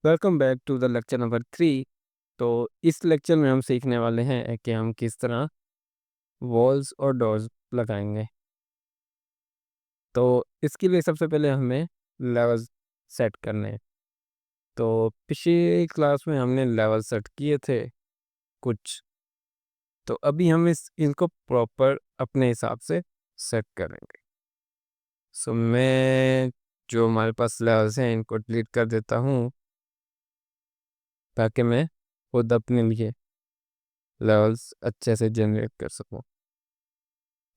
Welcome back to the lecture number 3। तो इस lecture में हम सीखने वाले हैं कि हम किस तरह वॉल्स और डोर्स लगाएंगे। तो इसके लिए सबसे पहले हमें लेवल्स सेट करने हैं। तो पिछली क्लास में हमने लेवल सेट किए थे कुछ। तो अभी हम इनको प्रॉपर अपने हिसाब से सेट करेंगे। सो मैं जो हमारे पास लेवल्स हैं इनको डिलीट कर देता हूँ ताकि मैं खुद अपने लिए लेवल्स अच्छे से जनरेट कर सकूँ।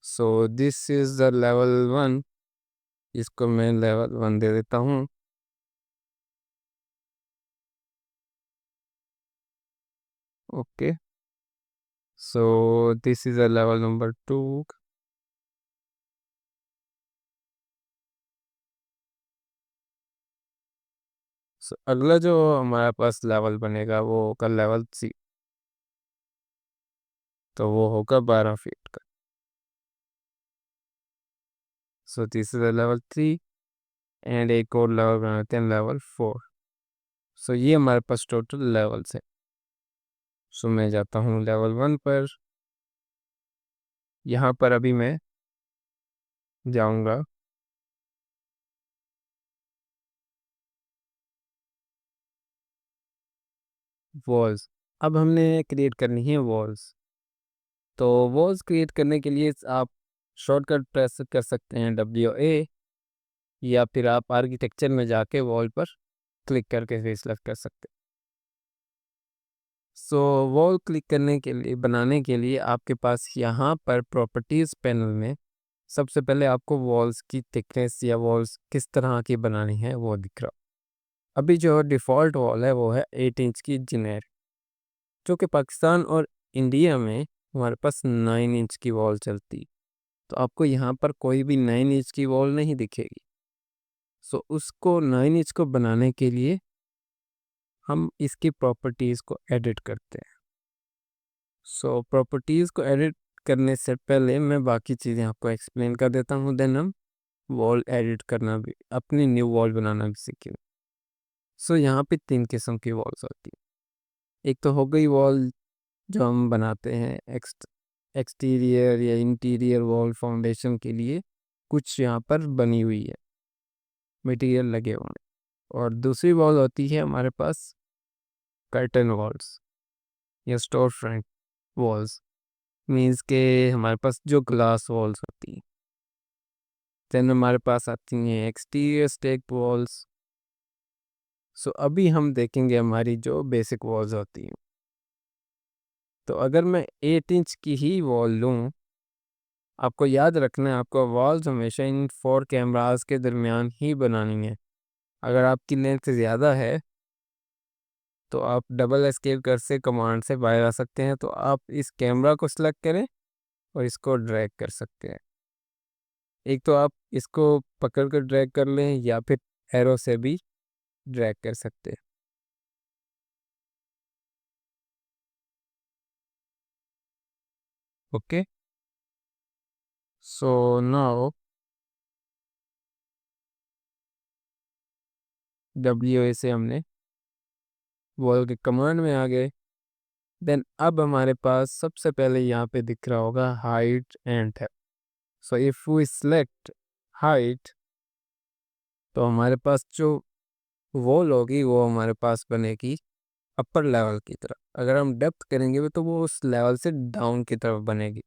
So this is the level 1। इसको मैं लेवल 1 दे देता हूँ। Okay, so this is the level number 2। सो अगला जो हमारे पास लेवल बनेगा वो होगा लेवल 3। तो वो होगा 12 फीट का। So this is the level 3 and एक और लेवल बनाते हैं लेवल 4। सो ये हमारे पास टोटल लेवल्स है। सो मैं जाता हूँ लेवल 1 पर। यहाँ पर अभी मैं जाऊँगा वॉल्स। अब हमने क्रिएट करनी है वॉल्स। तो वॉल्स क्रिएट करने के लिए आप शॉर्टकट प्रेस कर सकते हैं WA, या फिर आप आर्किटेक्चर में जाके वॉल पर क्लिक करके भी सिलेक्ट कर सकते हैं। सो वॉल क्लिक करने के लिए बनाने के लिए आपके पास यहाँ पर प्रॉपर्टीज़ पैनल में सबसे पहले आपको वॉल्स की थिकनेस या वॉल्स किस तरह की बनानी है वो दिख रहा। अभी जो डिफ़ॉल्ट वॉल है वो है 8 इंच की जिनेर, जो कि पाकिस्तान और इंडिया में हमारे पास 9 इंच की वॉल चलती। तो आपको यहाँ पर कोई भी 9 इंच की वॉल नहीं दिखेगी। सो उसको 9 इंच को बनाने के लिए हम इसकी प्रॉपर्टीज़ को एडिट करते हैं। सो प्रॉपर्टीज़ को एडिट करने से पहले मैं बाकी चीज़ें आपको एक्सप्लेन कर देता हूँ, देन हम वॉल एडिट करना भी, अपनी न्यू वॉल बनाना भी सीखेंगे। सो यहाँ पे 3 किस्म की वॉल्स होती है। एक तो हो गई वॉल जो हम बनाते हैं एक्सटीरियर या इंटीरियर वॉल फाउंडेशन के लिए, कुछ यहाँ पर बनी हुई है, मटेरियल लगे हुए हैं। और दूसरी वॉल होती है हमारे पास कर्टन वॉल्स या स्टोर फ्रंट वॉल्स, मीन्स के हमारे पास जो ग्लास वॉल्स होती हैं। देन हमारे पास आती हैं एक्सटीरियर स्टेक वॉल्स। सो अभी हम देखेंगे हमारी जो बेसिक वॉल्स होती हैं। तो अगर मैं 8 इंच की ही वॉल लूँ, आपको याद रखना है आपको वॉल्स हमेशा इन 4 कैमरास के दरमियान ही बनानी है। अगर आपकी लेंथ ज़्यादा है तो आप डबल एस्केप कर से कमांड से बाहर आ सकते हैं। तो आप इस कैमरा को सिलेक्ट करें और इसको ड्रैग कर सकते हैं। एक तो आप इसको पकड़ कर ड्रैग कर लें या फिर एरो से भी ड्रैग कर सकते हैं। ओके, सो नाउ WA से हमने वॉल के कमांड में आ गए। देन अब हमारे पास सबसे पहले यहाँ पे दिख रहा होगा height and depth. So if we select height, तो हमारे पास जो वॉल होगी वो हमारे पास बनेगी अपर लेवल की तरफ। अगर हम डेप्थ करेंगे तो वो उस लेवल से डाउन की तरफ बनेगी।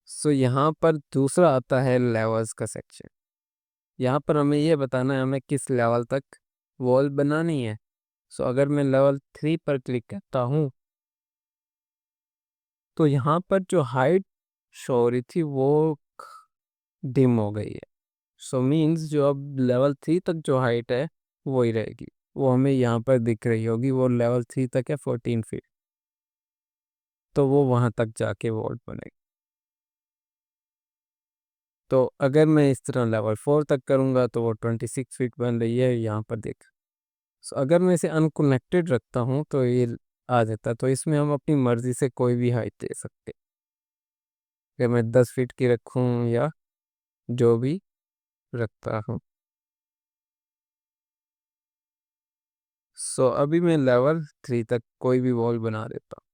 सो यहाँ पर दूसरा आता है लेवल्स का सेक्शन। यहाँ पर हमें ये बताना है हमें किस लेवल तक वॉल बनानी है। सो अगर मैं लेवल 3 पर क्लिक करता हूँ तो यहाँ पर जो हाइट शो हो रही थी वो डिम हो गई है। सो मीन्स जो अब लेवल 3 तक जो हाइट है वो ही रहेगी, वो हमें यहाँ पर दिख रही होगी। वो लेवल 3 तक है 14 फीट, तो वो वहाँ तक जाके वॉल बनेगी। तो अगर मैं इस तरह लेवल 4 तक करूँगा तो वो 26 फीट बन रही है यहाँ पर देख। सो अगर मैं इसे अनकनेक्टेड रखता हूँ तो ये आ जाता है। तो इसमें हम अपनी मर्ज़ी से कोई भी हाइट दे सकते हैं। अगर मैं 10 फीट की रखूँ या जो भी रखता हूँ। सो अभी मैं लेवल 3 तक कोई भी वॉल बना देता हूँ।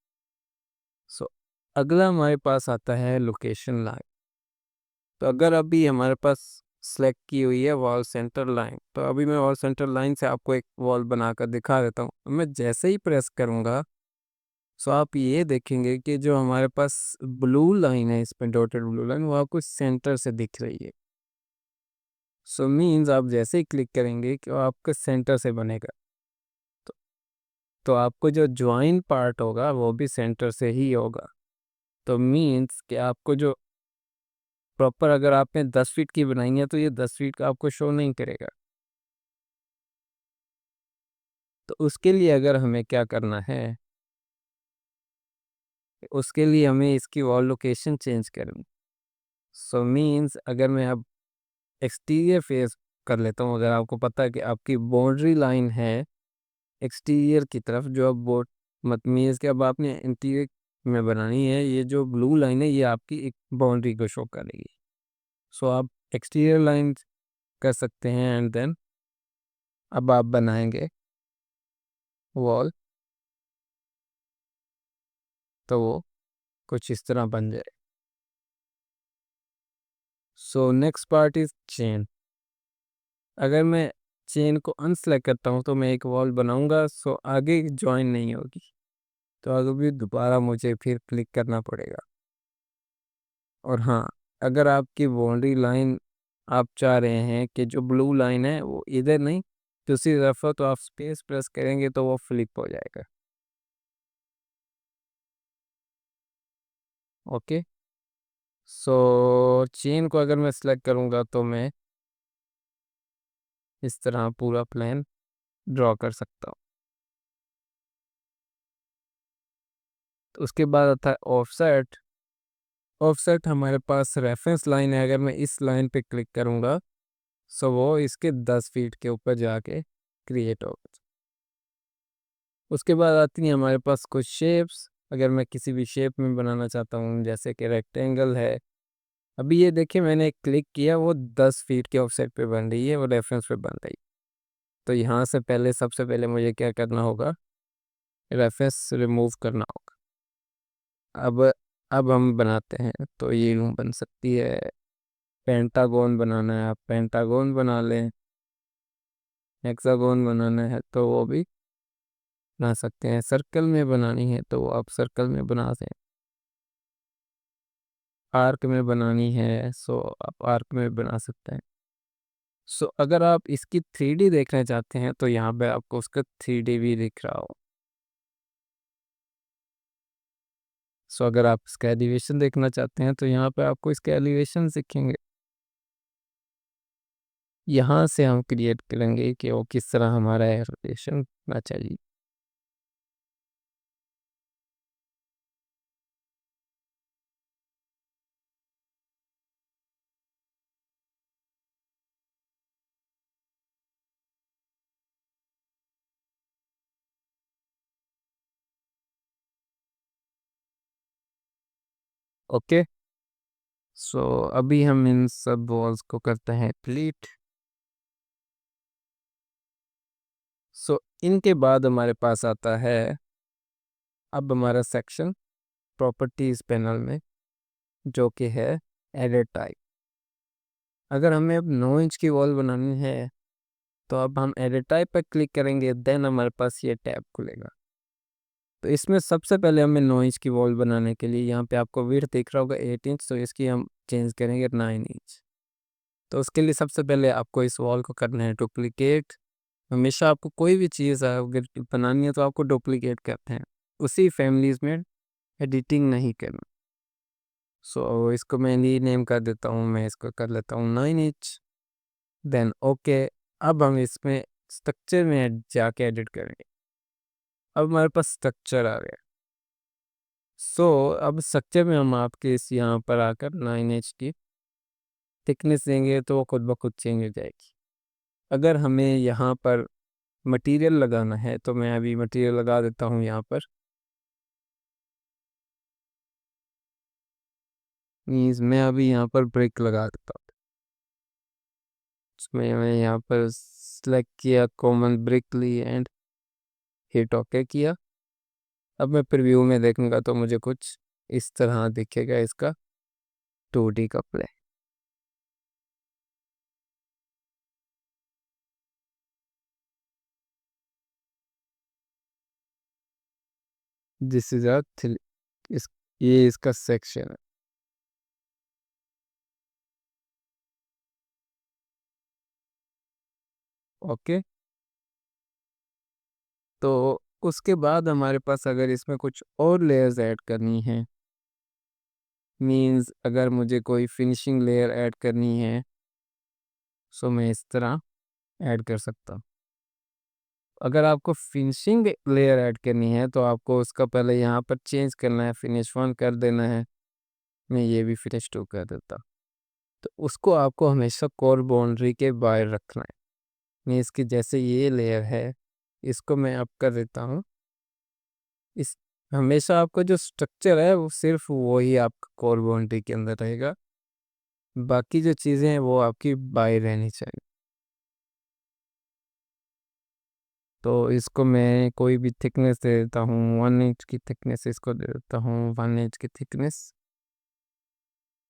सो अगला हमारे पास आता है लोकेशन लाइन। तो अगर अभी हमारे पास सेलेक्ट की हुई है वॉल सेंटर लाइन, तो अभी मैं वॉल सेंटर लाइन से आपको एक वॉल बनाकर दिखा देता हूँ। मैं जैसे ही प्रेस करूँगा, सो आप ये देखेंगे कि जो हमारे पास ब्लू लाइन है, इस पे डॉटेड ब्लू लाइन, वो आपको सेंटर से दिख रही है। सो मीन्स आप जैसे ही क्लिक करेंगे कि वो आपके सेंटर से बनेगा। तो, तो आपको जो ज्वाइन पार्ट होगा वो भी सेंटर से ही होगा। तो मीन्स कि आपको जो प्रॉपर, अगर आपने 10 फीट की बनाई है तो ये 10 फीट का आपको शो नहीं करेगा। तो उसके लिए अगर हमें क्या करना है, उसके लिए हमें इसकी वॉल लोकेशन चेंज करनी। सो मीन्स अगर मैं अब एक्सटीरियर फेस कर लेता हूँ, अगर आपको पता है कि आपकी बाउंड्री लाइन है एक्सटीरियर की तरफ, जो अब बोर्ड मत मीन्स कि अब आपने इंटीरियर में बनानी है, ये जो ब्लू लाइन है ये आपकी एक बाउंड्री को शो करेगी। सो आप एक्सटीरियर लाइन कर सकते हैं एंड देन अब आप बनाएंगे वॉल, तो वो कुछ इस तरह बन जाए। So next part is chain. अगर मैं चेन को अनसेलेक्ट करता हूँ तो मैं एक वॉल बनाऊंगा, सो आगे ज्वाइन नहीं होगी। तो आगे भी दोबारा मुझे फिर क्लिक करना पड़ेगा। और हाँ, अगर आपकी बाउंड्री लाइन आप चाह रहे हैं कि जो ब्लू लाइन है वो इधर नहीं दूसरी तरफ हो, तो आप स्पेस प्रेस करेंगे तो वो फ्लिप हो जाएगा। ओके। सो चेन को अगर मैं सेलेक्ट करूँगा तो मैं इस तरह पूरा प्लान ड्रॉ कर सकता हूँ। तो उसके बाद आता है ऑफसेट। ऑफसेट हमारे पास रेफरेंस लाइन है, अगर मैं इस लाइन पे क्लिक करूँगा सो वो इसके 10 फीट के ऊपर जाके क्रिएट होगा। उसके बाद आती हैं हमारे पास कुछ शेप्स। अगर मैं किसी भी शेप में बनाना चाहता हूँ, जैसे कि रेक्टेंगल है, अभी ये देखिए मैंने क्लिक किया वो 10 फीट के ऑफसेट पे बन रही है, वो रेफरेंस पे बन रही है। तो यहाँ से पहले सबसे पहले मुझे क्या करना होगा, रेफरेंस रिमूव करना होगा। अब अब हम बनाते हैं, तो ये यूँ बन सकती है। पेंटागोन बनाना है, आप पेंटागोन बना लें। हेक्सागोन बनाना है तो वो भी बना सकते हैं। सर्कल में बनानी है तो आप सर्कल में बना दें। आर्क में बनानी है सो आप आर्क में बना सकते हैं। सो अगर आप इसकी 3D देखना चाहते हैं तो यहाँ पे आपको उसका 3D भी दिख रहा हो। सो अगर आप इसका एलिवेशन देखना चाहते हैं तो यहाँ पे आपको इसके एलिवेशन दिखेंगे। यहाँ से हम क्रिएट करेंगे कि वो किस तरह हमारा एलिवेशन होना चाहिए। ओके। सो अभी हम इन सब वॉल्स को करते हैं प्लीट। सो इनके बाद हमारे पास आता है अब हमारा सेक्शन प्रॉपर्टीज पैनल में, जो कि है एडिट टाइप। अगर हमें अब 9 इंच की वॉल बनानी है तो अब हम एडिट टाइप पर क्लिक करेंगे, देन हमारे पास ये टैब खुलेगा। तो इसमें सबसे पहले हमें 9 इंच की वॉल बनाने के लिए यहाँ पे आपको विड्थ दिख रहा होगा 8 इंच, तो इसकी हम चेंज करेंगे 9 इंच। तो उसके लिए सबसे पहले आपको इस वॉल को करना है डुप्लीकेट। हमेशा आपको कोई भी चीज़ अगर बनानी है तो आपको डुप्लीकेट करते हैं, उसी फैमिलीज में एडिटिंग नहीं करना। सो इसको मैं नी नेम कर देता हूँ, मैं इसको कर लेता हूँ 9 इंच, देन ओके। अब हम इसमें स्ट्रक्चर में जाके एडिट करेंगे। अब हमारे पास स्ट्रक्चर आ गया। सो अब स्ट्रक्चर में हम आपके इस यहाँ पर आकर 9 इंच की थिकनेस देंगे तो वो खुद ब खुद चेंज हो जाएगी। अगर हमें यहाँ पर मटेरियल लगाना है तो मैं अभी मटेरियल लगा देता हूँ यहाँ पर। मीन्स मैं अभी यहाँ पर ब्रिक लगा देता हूँ। उसमें मैं यहाँ पर सेलेक्ट किया कॉमन ब्रिक ली एंड हिट ओके किया। अब मैं प्रीव्यू में देखूंगा तो मुझे कुछ इस तरह दिखेगा इसका 2D का प्ले। दिस इज अ इस ये इसका सेक्शन है। ओके, तो उसके बाद हमारे पास अगर इसमें कुछ और लेयर्स ऐड करनी है, मींस अगर मुझे कोई फिनिशिंग लेयर ऐड करनी है, सो मैं इस तरह ऐड कर सकता हूँ। अगर आपको फिनिशिंग लेयर ऐड करनी है तो आपको उसका पहले यहाँ पर चेंज करना है, फिनिश 1 कर देना है। मैं ये भी फिनिश 2 कर देता। तो उसको आपको हमेशा कोर बाउंड्री के बाहर रखना है। मैं इसकी जैसे ये लेयर है, इसको मैं अप कर देता हूँ। इस हमेशा आपका जो स्ट्रक्चर है वो सिर्फ वही आपका कोर बाउंड्री के अंदर रहेगा, बाकी जो चीज़ें हैं वो आपकी बाहर रहनी चाहिए। तो इसको मैं कोई भी थिकनेस दे देता हूँ, 1 इंच की थिकनेस इसको दे देता हूँ, 1 इंच की थिकनेस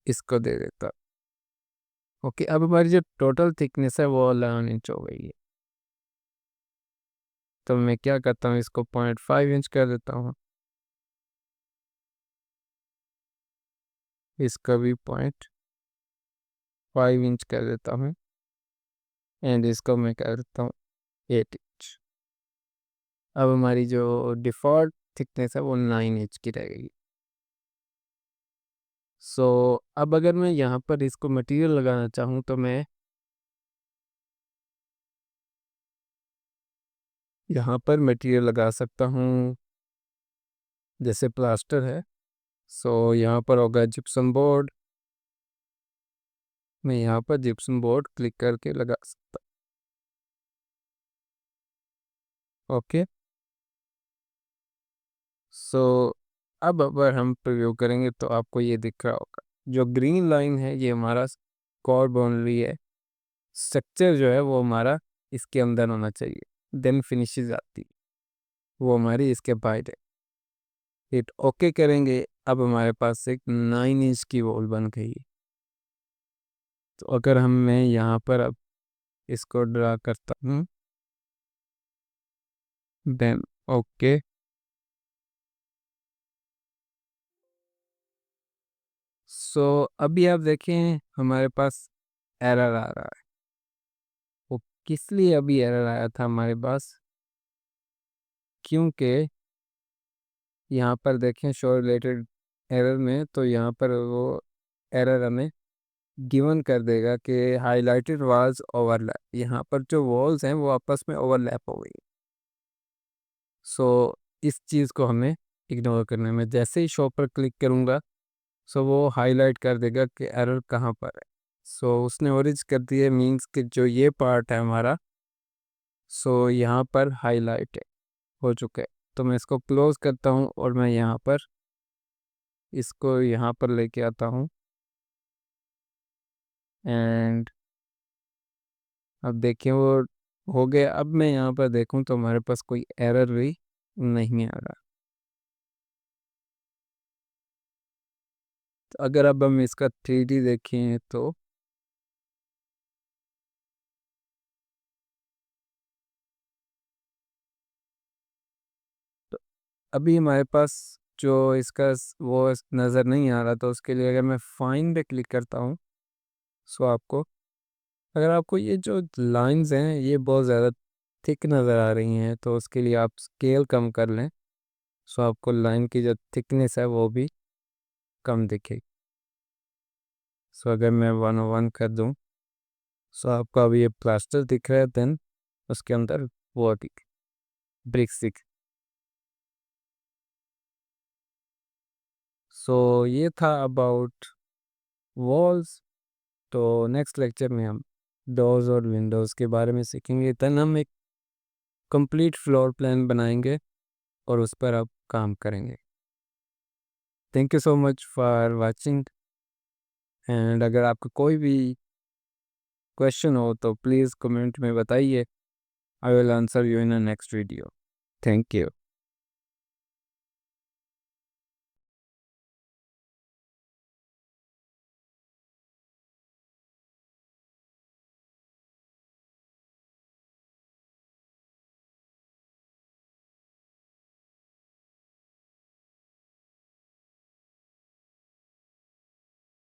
इसको दे देता। ओके, अब हमारी जो टोटल थिकनेस है वो 11 इंच हो गई है। तो मैं क्या करता हूँ, इसको 0.5 इंच कर देता हूँ, इसका भी 0.5 इंच कर देता हूँ, एंड इसको मैं कर देता हूँ 8 इंच। अब हमारी जो डिफ़ॉल्ट थिकनेस है वो 9 इंच की रह गई। सो अब अगर मैं यहाँ पर इसको मटेरियल लगाना चाहूँ तो मैं यहाँ पर मटेरियल लगा सकता हूँ, जैसे प्लास्टर है। सो यहाँ पर होगा जिप्सम बोर्ड, मैं यहाँ पर जिप्सम बोर्ड क्लिक करके लगा सकता हूँ। ओके, सो अब अगर हम प्रीव्यू करेंगे तो आपको ये दिख रहा होगा, जो ग्रीन लाइन है ये हमारा कोर बाउंड्री है। स्ट्रक्चर जो है वो हमारा इसके अंदर होना चाहिए, देन फिनिशेस आती वो हमारी इसके बाहर है। हिट ओके करेंगे, अब हमारे पास एक 9 इंच की वॉल बन गई है। तो अगर मैं यहाँ पर अब इसको ड्रा करता हूँ, देन ओके, सो अभी आप देखें हमारे पास एरर आ रहा है। वो किस लिए अभी एरर आया था हमारे पास, क्योंकि यहाँ पर देखें शो रिलेटेड एरर में, तो यहाँ पर वो एरर हमें गिवन कर देगा कि हाईलाइटेड वॉल्स ओवरलैप, यहाँ पर जो वॉल्स हैं वो आपस में ओवरलैप हो गई। सो इस चीज़ को हमें इग्नोर करने में, जैसे ही शो पर क्लिक करूँगा सो वो हाईलाइट कर देगा कि एरर कहाँ पर है। सो उसने ओरिज कर दिया, मीन्स कि जो ये पार्ट है हमारा, सो यहाँ पर हाईलाइट है हो चुका है। तो मैं इसको क्लोज करता हूँ और मैं यहाँ पर इसको यहाँ पर लेके आता हूँ, एंड अब देखिए वो हो गया। अब मैं यहाँ पर देखूँ तो हमारे पास कोई एरर भी नहीं आ रहा। तो अगर अब हम इसका 3D देखें तो अभी हमारे पास जो इसका वो नज़र नहीं आ रहा, तो उसके लिए अगर मैं फाइन पे क्लिक करता हूँ, सो आपको अगर आपको ये जो लाइंस हैं ये बहुत ज़्यादा थिक नज़र आ रही हैं तो उसके लिए आप स्केल कम कर लें, सो आपको लाइन की जो थिकनेस है वो भी कम दिखेगी। सो अगर मैं 101 कर दूं, सो आपको अभी ये प्लास्टर दिख रहा है, देन उसके अंदर वो दिख ब्रिक्स दिख। सो ये था अबाउट वॉल्स। तो नेक्स्ट लेक्चर में हम डोर्स और विंडोज़ के बारे में सीखेंगे, देन हम एक कंप्लीट फ्लोर प्लान बनाएंगे और उस पर अब काम करेंगे। Thank you so much for watching, and अगर आपको कोई भी क्वेश्चन हो तो प्लीज़ कमेंट में बताइए। I will answer you in a next video. Thank you.